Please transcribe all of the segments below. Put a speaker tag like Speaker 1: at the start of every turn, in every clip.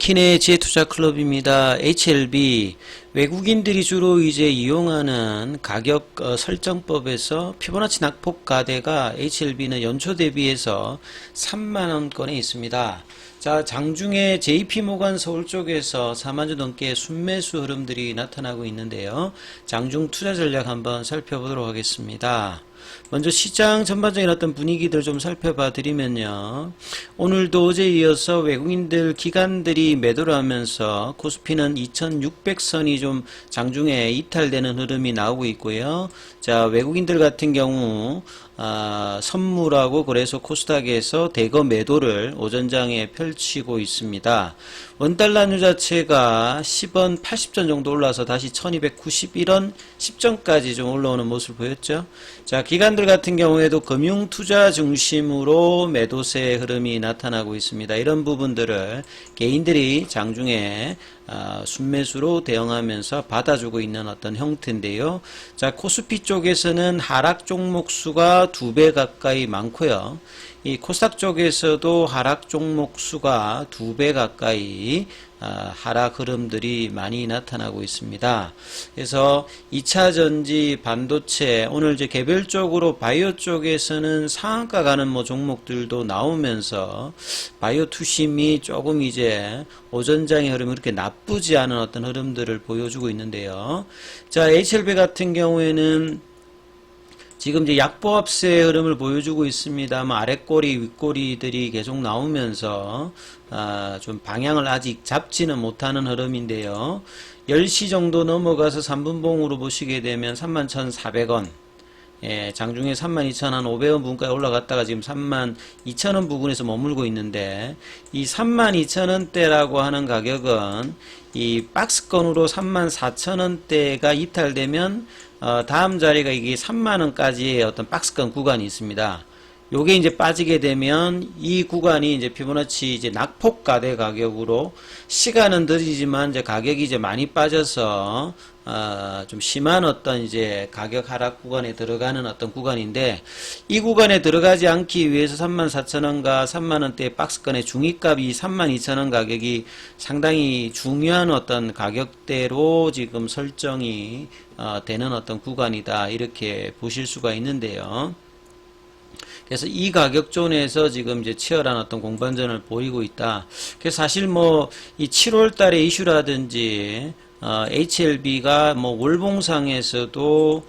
Speaker 1: 랭킨의 지혜투자클럽입니다. HLB 외국인들이 주로 이제 이용하는 가격 설정법에서 피보나치 낙폭가대가 HLB는 연초 대비해서 3만원권에 있습니다. 자, 장중에 JP모간 서울 쪽에서 4만주 넘게 순매수 흐름들이 나타나고 있는데요. 장중 투자 전략 한번 살펴보도록 하겠습니다. 먼저 시장 전반적인 어떤 분위기들 좀 살펴봐 드리면요. 오늘도 어제 이어서 외국인들 기관들이 매도를 하면서 코스피는 2600선이 좀 장중에 이탈되는 흐름이 나오고 있고요. 자, 외국인들 같은 경우 선물하고 그래서 코스닥에서 대거 매도를 오전장에 펼치고 있습니다. 원달러유 자체가 10원 80전 정도 올라서 다시 1291원 10전까지 좀 올라오는 모습을 보였죠. 자, 기관들 같은 경우에도 금융투자 중심으로 매도세 흐름이 나타나고 있습니다. 이런 부분들을 개인들이 장중에 순매수로 대응하면서 받아주고 있는 어떤 형태인데요. 자, 코스피 쪽에서는 하락 종목 수가 2배 가까이 많고요. 이 코스닥 쪽에서도 하락 종목 수가 2배 가까이 하락 흐름들이 많이 나타나고 있습니다. 그래서 2차전지, 반도체, 오늘 이제 개별적으로 바이오 쪽에서는 상한가 가는 뭐 종목들도 나오면서 바이오 투심이 조금 이제 오전장의 흐름이 그렇게 나쁘지 않은 어떤 흐름들을 보여주고 있는데요. 자, HLB 같은 경우에는 지금 이제 약보합세 흐름을 보여주고 있습니다만 아랫꼬리, 윗꼬리들이 계속 나오면서 좀 방향을 아직 잡지는 못하는 흐름인데요. 10시 정도 넘어가서 3분봉으로 보시게 되면 31,400원, 예, 장중에 32,500원 부분까지 올라갔다가 지금 32,000원 부근에서 머물고 있는데, 이 32,000원대라고 하는 가격은 이 박스권으로 34,000원대가 이탈되면 다음 자리가 이게 3만원까지의 어떤 박스권 구간이 있습니다. 요게 이제 빠지게 되면 이 구간이 이제 피보나치 이제 낙폭가대 가격으로 시간은 늦이지만 이제 가격이 이제 많이 빠져서 좀 심한 어떤 이제 가격 하락 구간에 들어가는 어떤 구간인데, 이 구간에 들어가지 않기 위해서 34,000원과 3만원대 박스권의 중위값이 32,000원 가격이 상당히 중요한 어떤 가격대로 지금 설정이 되는 어떤 구간이다, 이렇게 보실 수가 있는데요. 그래서 이 가격존에서 지금 이제 치열한 어떤 공방전을 보이고 있다. 그래서 사실 뭐 이 7월 달에 이슈라든지 HLB가 뭐 월봉상에서도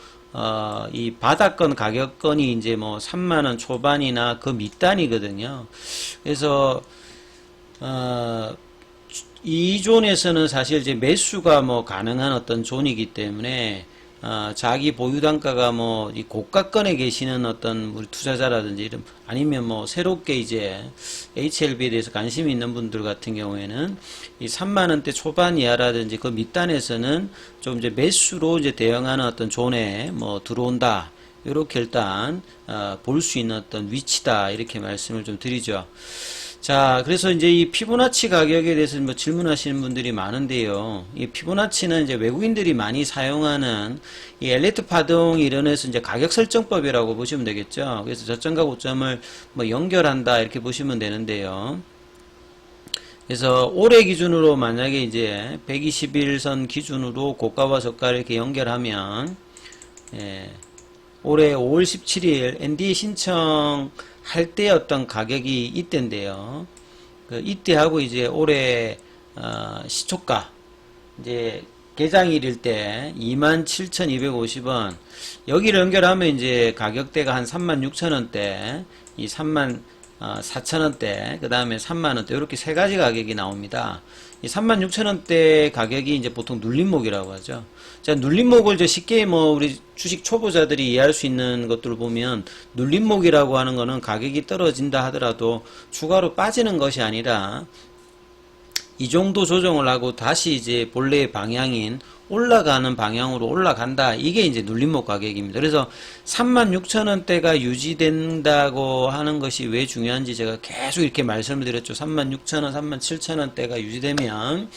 Speaker 1: 이 바닥권 가격권이 이제 뭐 3만원 초반이나 그 밑단이거든요. 그래서 이 존에서는 사실 이제 매수가 뭐 가능한 어떤 존이기 때문에 자기 보유 단가가 뭐 이 고가권에 계시는 어떤 우리 투자자라든지 이런, 아니면 뭐 새롭게 이제 HLB에 대해서 관심이 있는 분들 같은 경우에는 이 3만원대 초반 이하라든지 그 밑단에서는 좀 이제 매수로 이제 대응하는 어떤 존에 뭐 들어온다, 이렇게 일단 볼 수 있는 어떤 위치다, 이렇게 말씀을 좀 드리죠. 자, 그래서 이제 이 피보나치 가격에 대해서 뭐 질문하시는 분들이 많은데요. 이 피보나치는 이제 외국인들이 많이 사용하는 이 엘리트 파동 이론에서 이제 가격 설정법이라고 보시면 되겠죠. 그래서 저점과 고점을 뭐 연결한다, 이렇게 보시면 되는데요. 그래서 올해 기준으로 만약에 이제 121선 기준으로 고가와 저가를 이렇게 연결하면, 예, 올해 5월 17일 NDA 신청 할 때 어떤 가격이 이때인데요. 이때하고 이제 올해 시초가 이제 개장일일 때 27,250원, 여기를 연결하면 이제 가격대가 한 36,000원대, 이 34,000원대, 그 다음에 3만원대, 이렇게 세 가지 가격이 나옵니다. 이 36,000원대 가격이 이제 보통 눌림목이라고 하죠. 자, 눌림목을 이제 쉽게 뭐 우리 주식 초보자들이 이해할 수 있는 것들을 보면, 눌림목이라고 하는 거는 가격이 떨어진다 하더라도 추가로 빠지는 것이 아니라 이 정도 조정을 하고 다시 이제 본래의 방향인 올라가는 방향으로 올라간다, 이게 이제 눌림목 가격입니다. 그래서 36,000원대가 유지된다고 하는 것이 왜 중요한지 제가 계속 이렇게 말씀을 드렸죠. 36,000원, 37,000원대가 유지되면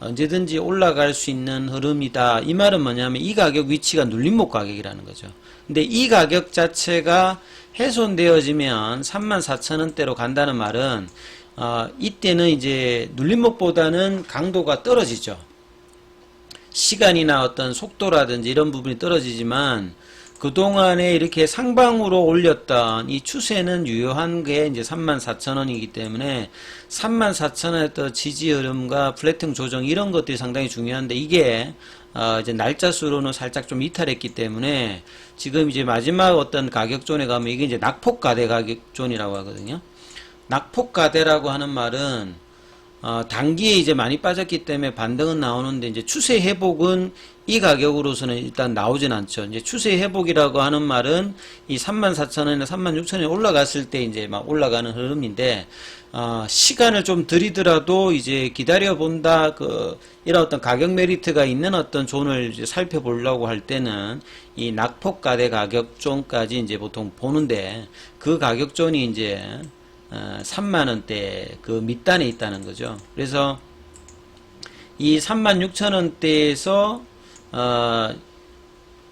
Speaker 1: 언제든지 올라갈 수 있는 흐름이다. 이 말은 뭐냐면 이 가격 위치가 눌림목 가격이라는 거죠. 근데 이 가격 자체가 훼손되어지면 34,000원대로 간다는 말은 이때는 이제 눌림목보다는 강도가 떨어지죠. 시간이나 어떤 속도라든지 이런 부분이 떨어지지만 그동안에 이렇게 상방으로 올렸던 이 추세는 유효한 게 이제 34,000원이기 때문에 34,000원의 또 지지 흐름과 플래팅 조정 이런 것들이 상당히 중요한데 이게 이제 날짜 수로는 살짝 좀 이탈했기 때문에 지금 이제 마지막 어떤 가격존에 가면 이게 이제 낙폭가대 가격존이라고 하거든요. 낙폭가대라고 하는 말은 단기에 이제 많이 빠졌기 때문에 반등은 나오는데 이제 추세 회복은 이 가격으로서는 일단 나오진 않죠. 이제 추세 회복이라고 하는 말은 이 34,000원이나 36,000원에 올라갔을 때 이제 막 올라가는 흐름인데 시간을 좀 들이더라도 이제 기다려 본다 이런 어떤 가격 메리트가 있는 어떤 존을 이제 살펴보려고 할 때는 이 낙폭가대 가격존까지 이제 보통 보는데 그 가격존이 이제 3만원대 그 밑단에 있다는 거죠. 그래서 이 36,000원대에서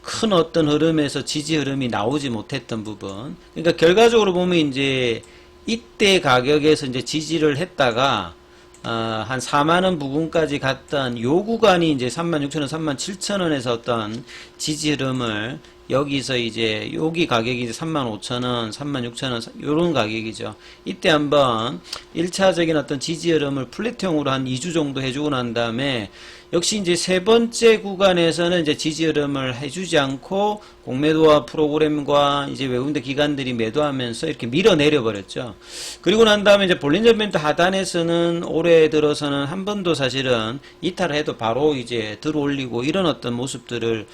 Speaker 1: 큰 어떤 흐름에서 지지 흐름이 나오지 못했던 부분. 그러니까 결과적으로 보면 이제 이때 가격에서 이제 지지를 했다가 한 4만원 부근까지 갔던 요 구간이 이제 36,000원, 37,000원에서 어떤 지지 흐름을 여기서 이제 여기 가격이 이제 35,000원, 36,000원 요런 가격이죠. 이때 한번 1차적인 어떤 지지 흐름을 플랫형으로 한 2주 정도 해주고 난 다음에 역시 이제 세 번째 구간에서는 이제 지지 흐름을 해주지 않고 공매도와 프로그램과 이제 외국인들 기관들이 매도하면서 이렇게 밀어내려 버렸죠. 그리고 난 다음에 이제 볼린저 밴드 하단에서는 올해 들어서는 한 번도 사실은 이탈을 해도 바로 이제 들어올리고 이런 어떤 모습들을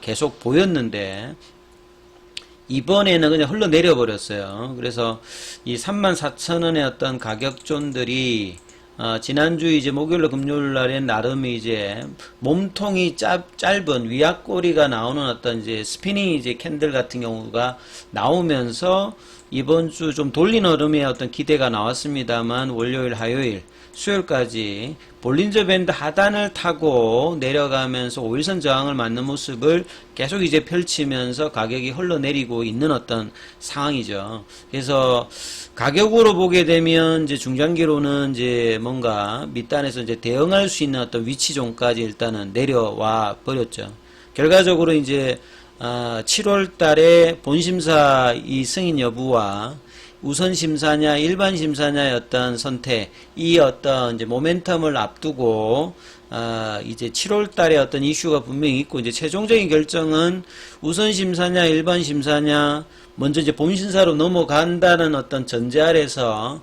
Speaker 1: 계속 보였는데 이번에는 그냥 흘러내려 버렸어요. 그래서 이 34,000원의 어떤 가격존들이 지난주 이제 목요일날 금요일날엔 나름 이제 몸통이 짧은 위약꼬리가 나오는 어떤 이제 스피닝 이제 캔들 같은 경우가 나오면서 이번 주 좀 돌린 흐름의 어떤 기대가 나왔습니다만 월요일, 화요일, 수요일까지 볼린저 밴드 하단을 타고 내려가면서 5일선 저항을 맞는 모습을 계속 이제 펼치면서 가격이 흘러내리고 있는 어떤 상황이죠. 그래서 가격으로 보게 되면 이제 중장기로는 이제 뭔가 밑단에서 이제 대응할 수 있는 어떤 위치존까지 일단은 내려와 버렸죠. 결과적으로 이제 7월 달에 본심사 이 승인 여부와 우선 심사냐 일반 심사냐의 어떤 선택 이 어떤 이제 모멘텀을 앞두고 이제 7월 달에 어떤 이슈가 분명히 있고 이제 최종적인 결정은 우선 심사냐 일반 심사냐 먼저 이제 본심사로 넘어간다는 어떤 전제 아래서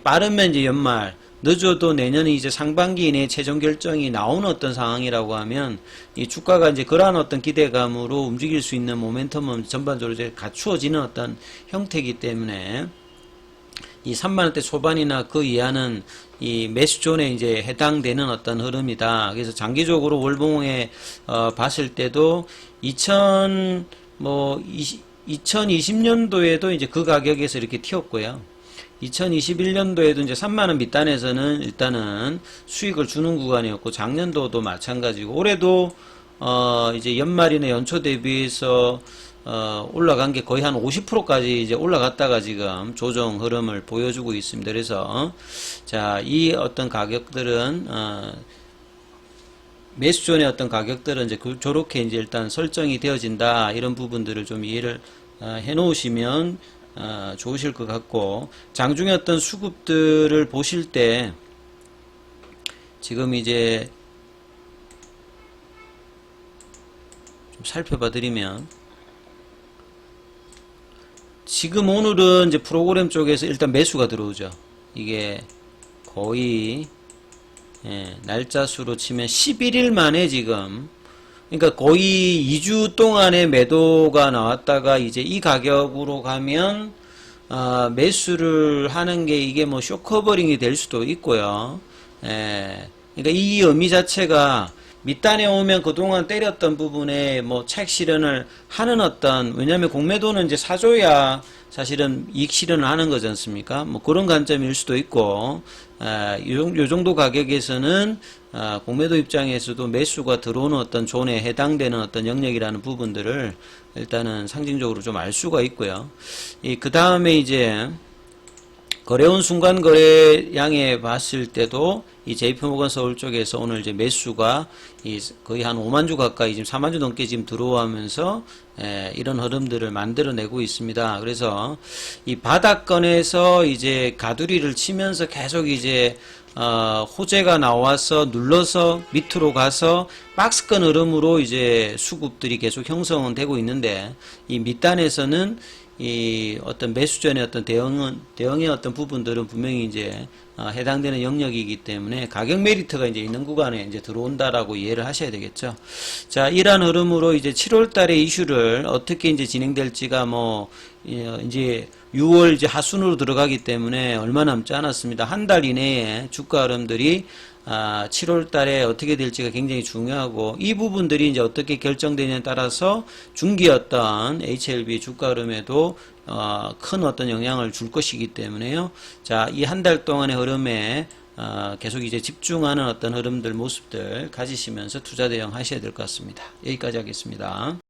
Speaker 1: 빠르면 이제 연말 늦어도 내년에 이제 상반기 이내에 최종 결정이 나오는 어떤 상황이라고 하면 이 주가가 이제 그러한 어떤 기대감으로 움직일 수 있는 모멘텀은 전반적으로 이제 갖추어지는 어떤 형태이기 때문에 이 3만원대 초반이나 그 이하는 이 매수존에 이제 해당되는 어떤 흐름이다. 그래서 장기적으로 월봉에 봤을 때도 2020년도에도 이제 그 가격에서 이렇게 튀었고요. 2021년도에도 이제 3만원 밑단에서는 일단은 수익을 주는 구간이었고 작년도도 마찬가지고 올해도 이제 연말이나 연초 대비해서 올라간 게 거의 한 50%까지 이제 올라갔다가 지금 조정 흐름을 보여주고 있습니다. 그래서 자, 이 어떤 가격들은 매수존의 어떤 가격들은 이제 저렇게 이제 일단 설정이 되어진다 이런 부분들을 좀 이해를 해 놓으시면 좋으실 것 같고 장중에 어떤 수급들을 보실 때 지금 이제 좀 살펴봐 드리면 지금 오늘은 이제 프로그램 쪽에서 일단 매수가 들어오죠. 이게 거의 날짜 수로 치면 11일 만에 지금 그러니까 거의 2주 동안의 매도가 나왔다가 이제 이 가격으로 가면 매수를 하는 게 이게 뭐 쇼커버링이 될 수도 있고요. 그러니까 이 의미 자체가 밑단에 오면 그동안 때렸던 부분에 뭐 차익 실현을 하는 어떤 왜냐하면 공매도는 이제 사줘야 사실은 이익 실현을 하는 거지 않습니까? 뭐 그런 관점일 수도 있고 요 정도 가격에서는 공매도 입장에서도 매수가 들어오는 어떤 존에 해당되는 어떤 영역이라는 부분들을 일단은 상징적으로 좀 알 수가 있고요. 그 다음에 이제 거래원 순간 거래량에 봤을 때도 이 JP모건 서울 쪽에서 오늘 이제 매수가 거의 한 5만 주 가까이 지금 4만 주 넘게 지금 들어오면서 이런 흐름들을 만들어내고 있습니다. 그래서 이 바닥권에서 이제 가두리를 치면서 계속 이제 호재가 나와서 눌러서 밑으로 가서 박스권 흐름으로 이제 수급들이 계속 형성은 되고 있는데, 이 밑단에서는 이 어떤 매수전의 어떤 대응의 어떤 부분들은 분명히 이제 해당되는 영역이기 때문에 가격 메리트가 이제 있는 구간에 이제 들어온다라고 이해를 하셔야 되겠죠. 자, 이러한 흐름으로 이제 7월 달에 이슈를 어떻게 이제 진행될지가 이제 6월 이제 하순으로 들어가기 때문에 얼마 남지 않았습니다. 한 달 이내에 주가 흐름들이 7월 달에 어떻게 될지가 굉장히 중요하고, 이 부분들이 이제 어떻게 결정되냐에 따라서 중기 어떤 HLB 주가 흐름에도 큰 어떤 영향을 줄 것이기 때문에요. 자, 이 한 달 동안의 흐름에 계속 이제 집중하는 어떤 흐름들 모습들 가지시면서 투자 대응 하셔야 될 것 같습니다. 여기까지 하겠습니다.